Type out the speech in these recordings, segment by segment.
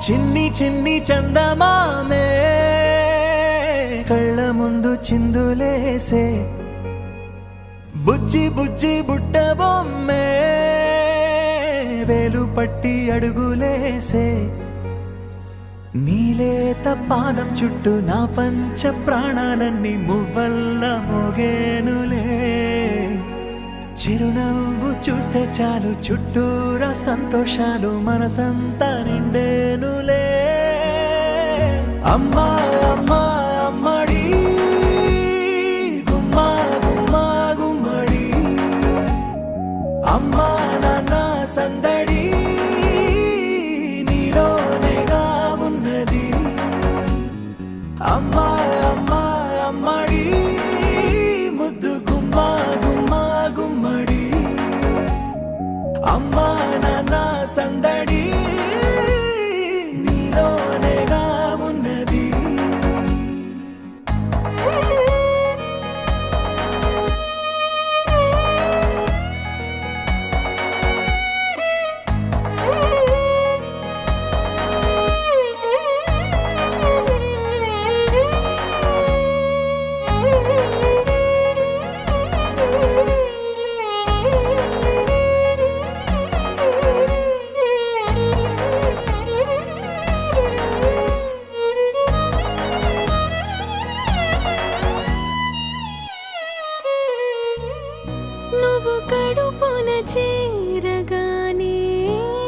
చిన్ని చిన్ని చందమామే కళ్ళ ముందు చిందులేసే బుజ్జి బుజ్జి బుట్ట బొమ్మే వేలు పట్టి అడుగులేసే నీలేత పాదం చుట్టూ నా పంచ ప్రాణాలన్నీ మువ్వల్ల మోగేనులే చిరునవ్వు చూస్తే చాలు చుట్టూరా సంతోషాలు మనసంతా నిండేనులే అమ్మా అమ్మా అమ్మడి గుమ్మా గుమ్మా గుమ్మడి అమ్మా నాన్న సందడి నీలోనేగా ఉన్నది అమ్మా అమ్మా అమ్మడి ముద్దు గుమ్మా గుమ్మా గుమ్మడి అమ్మా నాన్న సందడి నీలోనేగా ఉన్నది నువ్వు కడుపున చేరగానే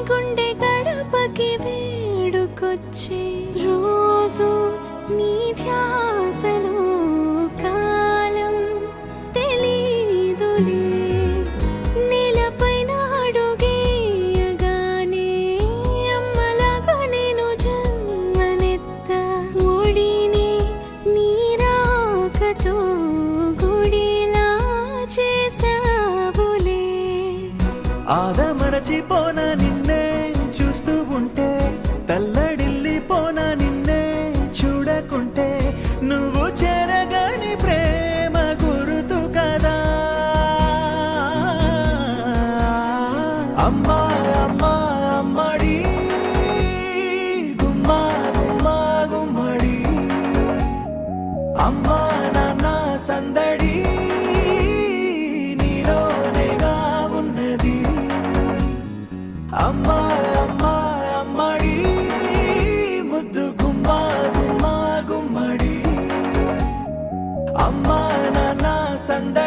గుండె గడపకి వేడుకొచ్చే రోజు నీ ధ్యాసలో కాలం తెలీదులే నేలపైన అడుగేయగానే అమ్మలాగా నేను జన్మనెత్త ఒడిని నీ రాకతో గుడిలా చేసావులే ఆదమరచిపోన నిన్నే చూస్తూ ఉంటే తల్లడిల్లిపోన నిన్నే చూడకుంటే నువ్వు చెరగని ప్రేమ గురుతు కదా అమ్మా అమ్మా అమ్మడి గుమ్మా గుమ్మా గుమ్మడి అమ్మా నాన్న సందడి నీలోనేగా ఉన్నది అమ్మా అమ్మా అమ్మడి ముద్దు గుమ్మా గుమ్మా గుమ్మడి అమ్మా నాన్న సందడి